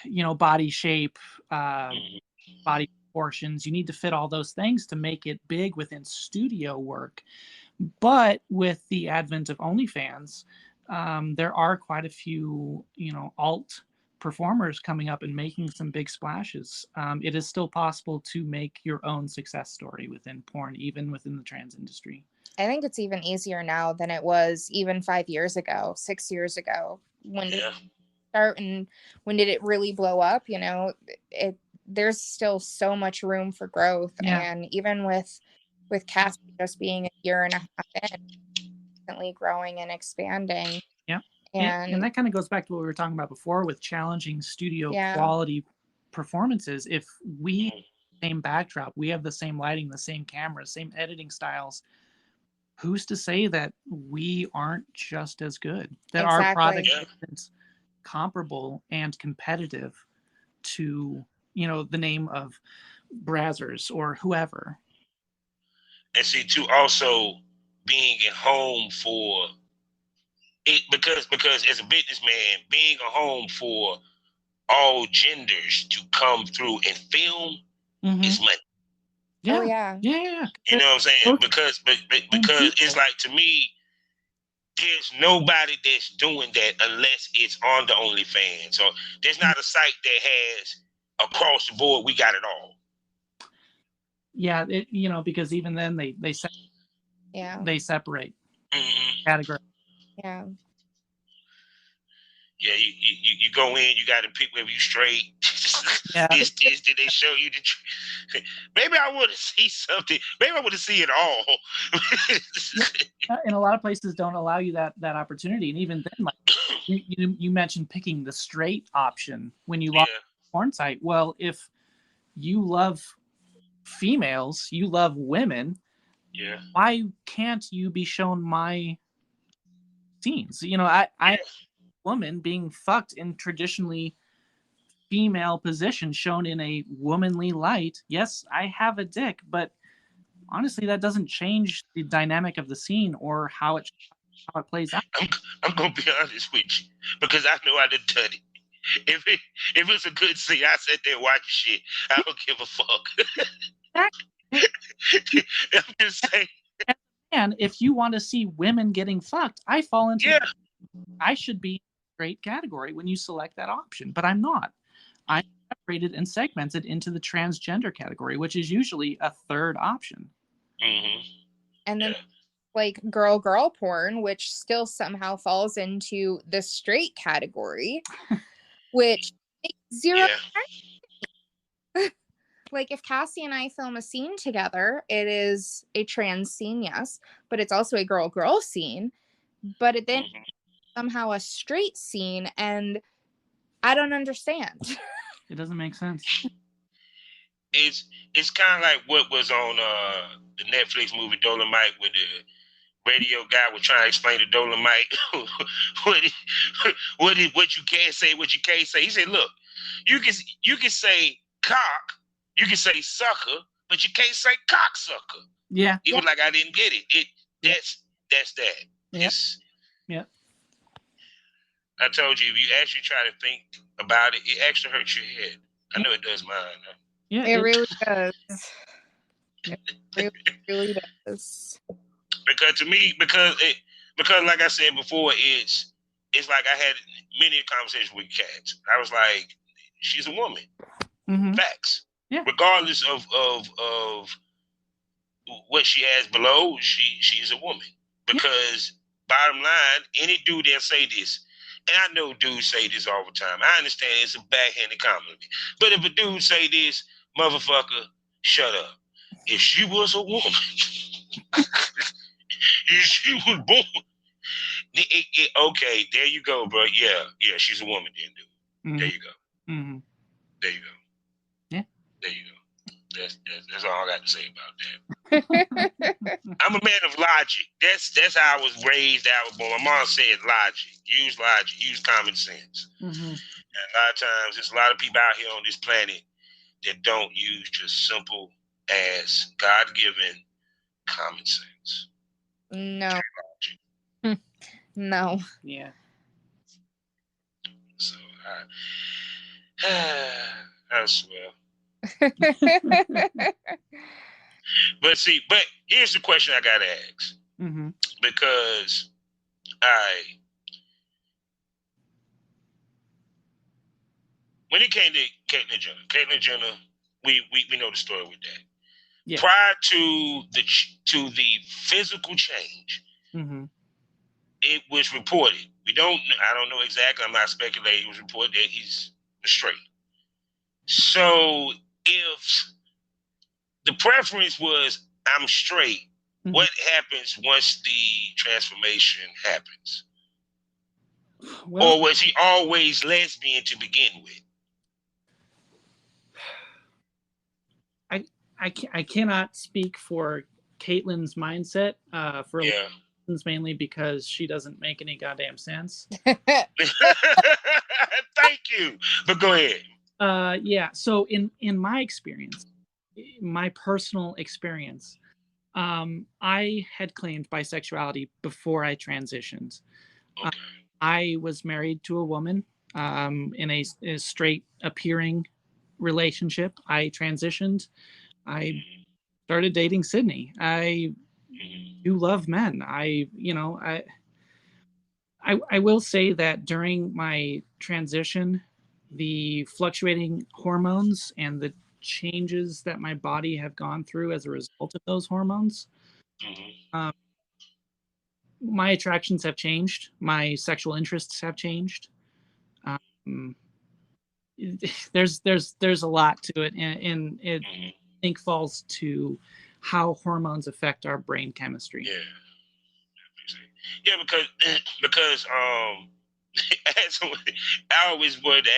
you know, body shape, body proportions. You need to fit all those things to make it big within studio work. But with the advent of OnlyFans, there are quite a few, alt performers coming up and making some big splashes. It is still possible to make your own success story within porn, even within the trans industry. I think it's even easier now than it was even 5 years ago, 6 years ago. When did it start and when did it really blow up? There's still so much room for growth. And even with Cassie just being a year and a half in, constantly growing and expanding. And that kind of goes back to what we were talking about before with challenging studio quality performances. If we have the same backdrop, we have the same lighting, the same cameras, same editing styles, who's to say that we aren't just as good? That our product isn't comparable and competitive to, the name of Brazzers or whoever. And see, too, also being at home for it, because as a businessman, being a home for all genders to come through and film is money. Yeah. Oh, yeah. Yeah. You know what I'm saying? Because it's like, to me, there's nobody that's doing that unless it's on the OnlyFans. So there's not a site that has across the board, we got it all. Yeah, because even then they separate category. Yeah. Yeah, you go in, you got to pick whether you straight. Did they show you the? Maybe I want to see something. Maybe I want to see it all. And a lot of places don't allow you that opportunity. And even then, like you mentioned picking the straight option when you log on a porn site. Well, if you love females, you love women. Yeah. Why can't you be shown my scenes? I woman being fucked in traditionally female position, shown in a womanly light. Yes, I have a dick, but honestly, that doesn't change the dynamic of the scene or how it plays out. I'm gonna be honest with you, because I know I'd have done it. If it's a good scene, I sit there and watch shit. I don't give a fuck. I'm just saying. And if you want to see women getting fucked, I fall into I should be in a great category when you select that option, but I'm not. I'm separated and segmented into the transgender category, which is usually a third option. And then like girl porn, which still somehow falls into the straight category, which makes zero sense. Like if Cassie and I film a scene together, it is a trans scene, yes, but it's also a girl scene. But it then somehow a straight scene, and I don't understand. It doesn't make sense. It's kind of like what was on the Netflix movie Dolomite, with the radio guy was trying to explain to Dolomite what you can say, what you can't say. He said, "Look, you can say cock, you can say sucker, but you can't say cocksucker." Yeah. He was like, "I didn't get it. That's that." Yeah. I told you, if you actually try to think about it, it actually hurts your head. I know it does mine. Huh? Yeah, it really does. It really does. Because to me, because like I said before, it's like I had many conversations with cats. I was like, she's a woman. Facts. Yeah. Regardless of what she has below, she's a woman. Because bottom line, any dude that say this, and I know dudes say this all the time. I understand it's a backhanded compliment. But if a dude say this, motherfucker, shut up. If she was a woman, if she was born, okay, there you go, bro. Yeah, she's a woman then, dude. There you go. There you go. Yeah. There you go. That's all I got to say about that. I'm a man of logic. That's how I was raised. My mom said logic. Use logic. Use common sense. And a lot of times, there's a lot of people out here on this planet that don't use just simple as God-given common sense. No. No. Yeah. So I swear. But here's the question I gotta ask. Because when it came to Caitlyn Jenner, we know the story with that. Yeah. Prior to the physical change, it was reported. I don't know exactly. I'm not speculating. It was reported that he's straight. So if the preference was I'm straight, what happens once the transformation happens? Well, or was he always lesbian to begin with? I cannot speak for Caitlyn's mindset for reasons mainly because she doesn't make any goddamn sense. Thank you. But go ahead. Yeah. So in my experience, my personal experience, I had claimed bisexuality before I transitioned. Okay. I was married to a woman in a straight appearing relationship. I transitioned. I started dating Sydney. I do love men. I will say that during my transition, the fluctuating hormones and the changes that my body have gone through as a result of those hormones, my attractions have changed. My sexual interests have changed. There's a lot to it, and it I think falls to how hormones affect our brain chemistry. Yeah, because I always wanted to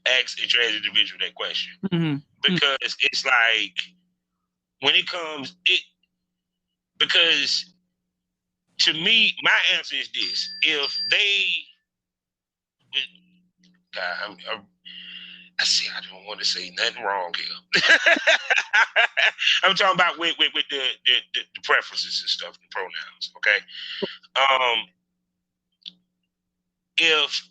ask a trans individual that question because it's like when it comes because to me my answer is this: if they, God, I see. I don't want to say nothing wrong here. I'm talking about with the preferences and stuff, the pronouns. Okay. If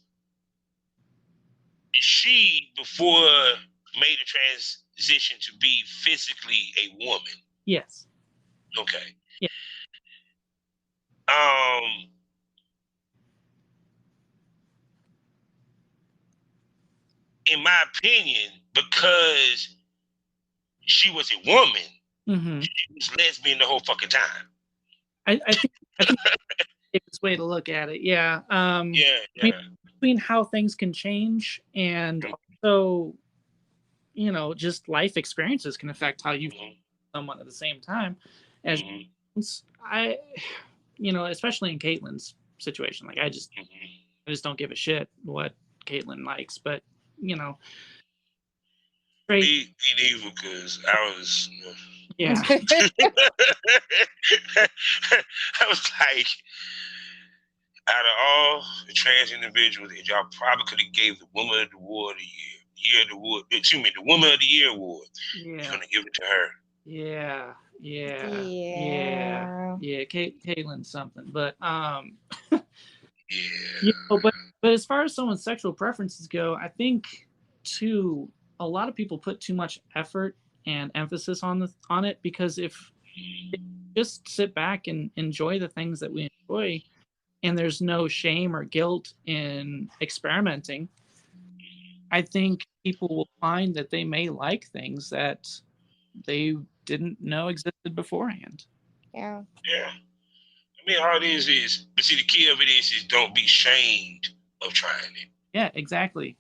she before made a transition to be physically a woman. Yes. Okay. Yeah. In my opinion, because she was a woman, she was lesbian the whole fucking time. I think it's way to look at it. Yeah. Yeah. I mean, between how things can change and also, just life experiences can affect how you feel someone at the same time. As I, especially in Caitlyn's situation, like I just don't give a shit what Caitlyn likes, but Me neither, because I was. Yeah. I was like, out of all the trans individuals, y'all probably could have gave the Woman of the Award the Woman of the Year award. Yeah. You're gonna give it to her. Yeah. Caitlyn's something, but but as far as someone's sexual preferences go, I think too a lot of people put too much effort and emphasis on it, because if just sit back and enjoy the things that we enjoy, and there's no shame or guilt in experimenting, I think people will find that they may like things that they didn't know existed beforehand. Yeah. I mean, all it is, but see, the key of it is don't be shamed of trying it. Yeah, exactly.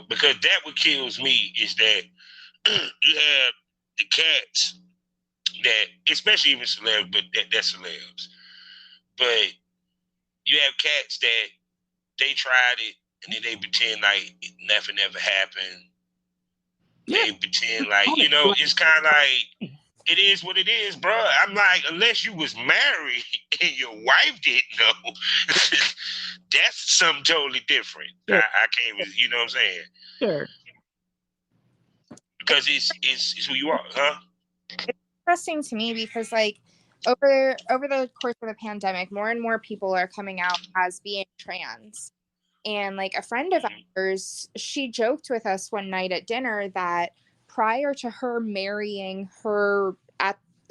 Because that what kills me is that you have the cats that, especially even celebs, but that's celebs. But you have cats that they tried it and then they pretend like nothing ever happened. Yeah. They pretend like, it's kind of like, it is what it is, bro. I'm like, unless you was married and your wife didn't know, that's something totally different. Sure. I can't really, you know what I'm saying? Sure. Because it's who you are, huh? It's interesting to me because, like, over the course of the pandemic, more and more people are coming out as being trans. And, like, a friend of ours, she joked with us one night at dinner that prior to her marrying her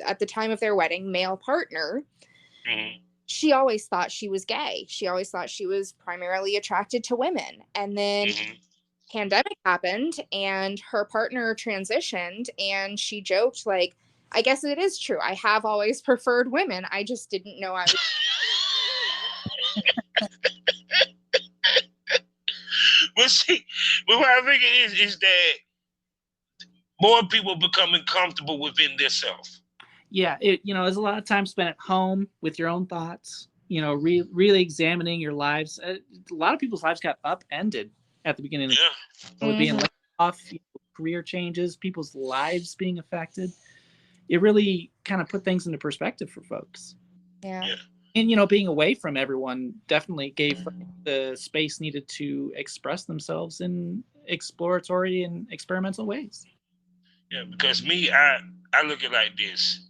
at the time of their wedding, male partner, Mm-hmm. she always thought she was gay. She always thought she was primarily attracted to women. And then pandemic happened and her partner transitioned, and she joked, like, I guess it is true. I have always preferred women. I just didn't know I was. Well, see, what I think it is that more people becoming comfortable within themselves. Yeah, there's a lot of time spent at home with your own thoughts. Really examining your lives. A lot of people's lives got upended at the beginning of being laid off, career changes, people's lives being affected. It really kind of put things into perspective for folks. Yeah. And being away from everyone definitely gave the space needed to express themselves in exploratory and experimental ways. Yeah, because me, I look at it like this.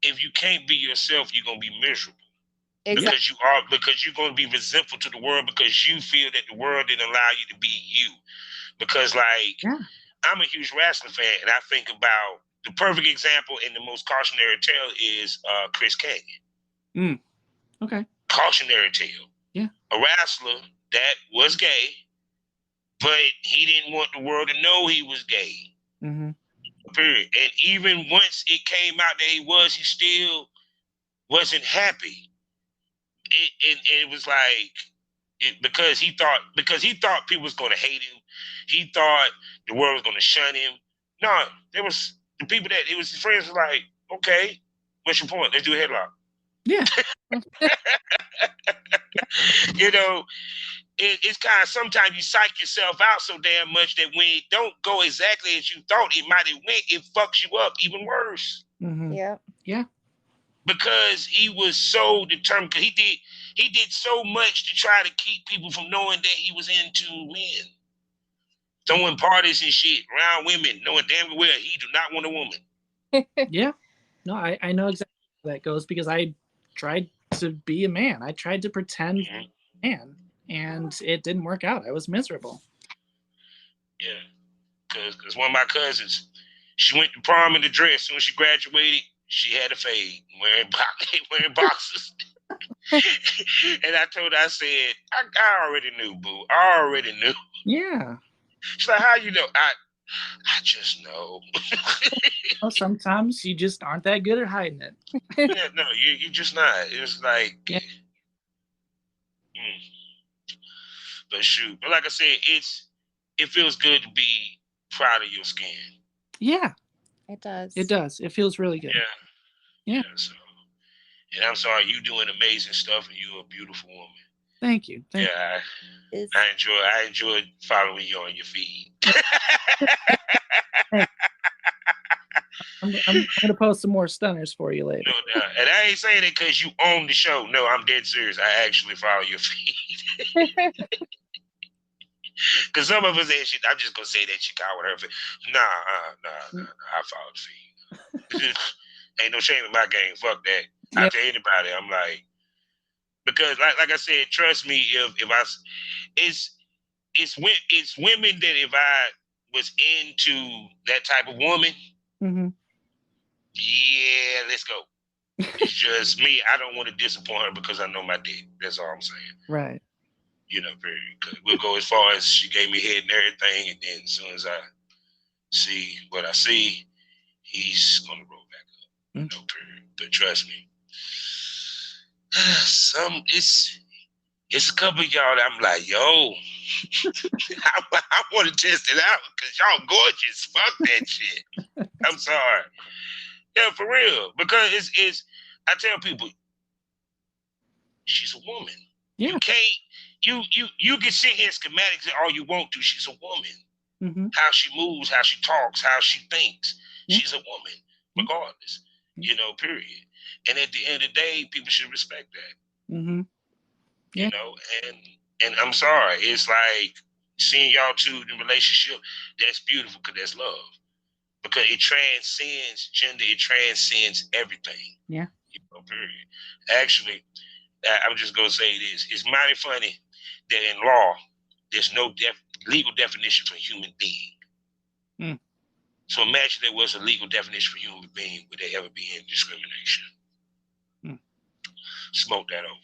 If you can't be yourself, you're gonna be miserable. Exactly. Because you're gonna be resentful to the world because you feel that the world didn't allow you to be you. Because I'm a huge wrestling fan, and I think about the perfect example and the most cautionary tale is Chris Canyon. Okay. Cautionary tale. Yeah. A wrestler that was gay, but he didn't want the world to know he was gay. Mm-hmm. Period. And even once it came out that he still wasn't happy. It was like because he thought people was gonna hate him. He thought the world was gonna shun him. No, there was the people that it was his friends were like, okay, what's your point? Let's do a headlock. Yeah. It's kind of sometimes you psych yourself out so damn much that when it don't go exactly as you thought it might have went, it fucks you up even worse. Mm-hmm. Yeah. Yeah. Because he was so determined. Because he did so much to try to keep people from knowing that he was into men, throwing parties and shit around women, knowing damn well he do not want a woman. Yeah. No, I know exactly how that goes because I tried to be a man. I tried to pretend man, and it didn't work out. I was miserable. Yeah, because one of my cousins, she went to prom in the dress. When she graduated, she had a fade, wearing boxers. And I told her, I said, I already knew, boo. I already knew. Yeah. She's like, how you know? I just know. Well, sometimes you just aren't that good at hiding it. Yeah, no, you just not. It's like, But shoot, but like I said, it feels good to be proud of your skin. Yeah, it does. It does. It feels really good. Yeah. So, and I'm sorry, you doing amazing stuff, and you're a beautiful woman. Thank you. I enjoy following you on your feed. I'm gonna post some more stunners for you later. No, and I ain't saying it because you own the show. No, I'm dead serious. I actually follow your feed. Because some of us ain't shit. I'm just gonna say that she got with her feed. Nah. I follow the feed. Ain't no shame in my game. Fuck that. I tell anybody, I'm like, because like I said, trust me. If I, it's women that if I was into that type of woman, yeah, let's go. It's just me. I don't want to disappoint her because I know my dick. That's all I'm saying. Right. Period. We'll go as far as she gave me head and everything, and then as soon as I see what I see, he's gonna roll back up. Period. But trust me, it's a couple of y'all that I'm like, yo, I want to test it out because y'all gorgeous. Fuck that shit. I'm sorry. Yeah, for real. Because it's I tell people, she's a woman. Yeah. You can't you can sit here in schematics all you want to. She's a woman. How she moves, how she talks, how she thinks. She's a woman, regardless. Period. And at the end of the day, people should respect that. Yeah. And I'm sorry, it's like seeing y'all two in a relationship, that's beautiful because that's love. Because it transcends gender, it transcends everything. Yeah. Period. Actually, I'm just gonna say this. It's mighty funny that in law, there's no legal definition for human being. So imagine there was a legal definition for human being, would there ever be any discrimination? Smoke that over.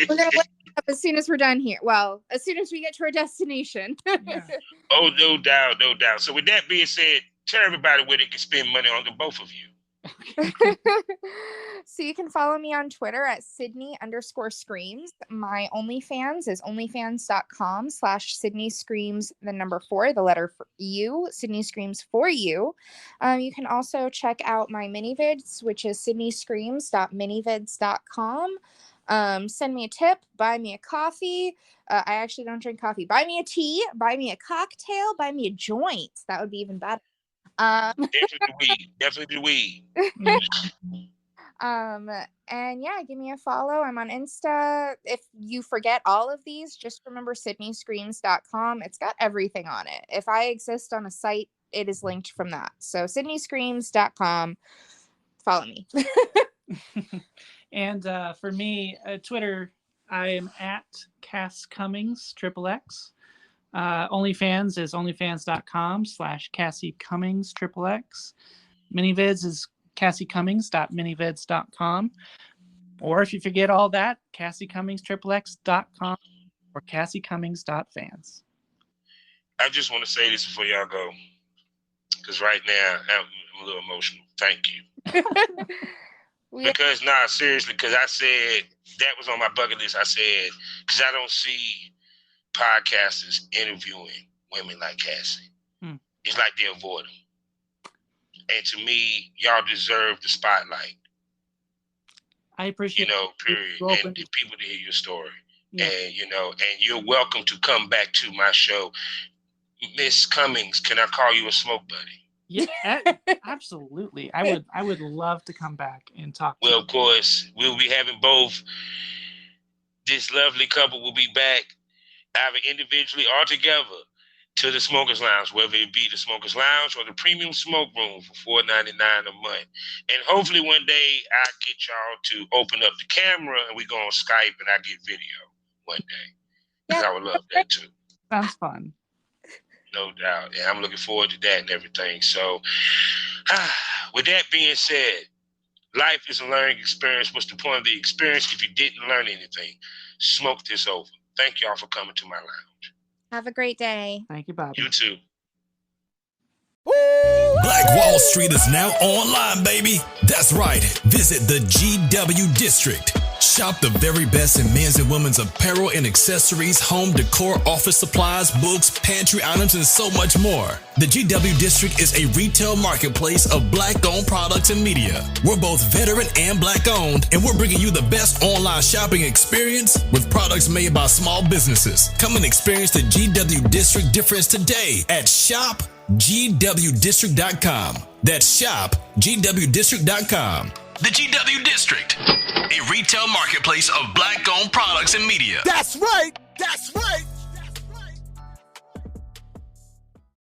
We're going to look it up as soon as we're done here. Well, as soon as we get to our destination. Oh, no doubt, no doubt. So with that being said, tell everybody where they can spend money on the both of you. So you can follow me on Twitter at Sydney_Screams. My OnlyFans is onlyfans.com/SydneyScreams4, the letter for you, Sydney Screams for you. You can also check out my minivids, which is sydneyscreams.minivids.com. Send me a tip, buy me a coffee. I actually don't drink coffee. Buy me a tea, buy me a cocktail, buy me a joint. That would be even better. Definitely the weed. And yeah, give me a follow. I'm on Insta. If you forget all of these, just remember sydneyscreams.com. It's got everything on it. If I exist on a site, it is linked from that. So sydneyscreams.com. Follow me. And for me, Twitter, I am at Cummings XXX. OnlyFans is onlyfans.com/Cassie Cummings XXX. Minivids is CassieCummings.minivids.com. Or if you forget all that, CassieCummings XXX.com or CassieCummings.fans. I just want to say this before y'all go, because right now I'm a little emotional. Thank you. Because, seriously, because I said, that was on my bucket list. I said, because I don't see podcasters interviewing women like Cassie. It's like they avoid them. And to me, y'all deserve the spotlight. I appreciate period. And the people to hear your story. Yeah. And, and you're welcome to come back to my show. Miss Cummings, can I call you a smoke buddy? Yeah, absolutely. I would love to come back and talk to you. Well, of course, we'll be having both. This lovely couple will be back, either individually or together, to the Smokers Lounge, whether it be the Smokers Lounge or the Premium Smoke Room for $4.99 a month. And hopefully one day I'll get y'all to open up the camera and we go on Skype and I get video one day. Because I would love that too. Sounds fun. No doubt. And I'm looking forward to that and everything. So with that being said, life is a learning experience. What's the point of the experience if you didn't learn anything? Smoke this over. Thank y'all for coming to my lounge. Have a great day. Thank you, Bobby. You too. Black Wall Street is now online, baby. That's right. Visit the GW District. Shop the very best in men's and women's apparel and accessories, home decor, office supplies, books, pantry items, and so much more. The GW District is a retail marketplace of Black-owned products and media. We're both veteran and Black-owned, and we're bringing you the best online shopping experience with products made by small businesses. Come and experience the GW District difference today at shopgwdistrict.com. That's shopgwdistrict.com. The GW District, a retail marketplace of Black-owned products and media. That's right. That's right.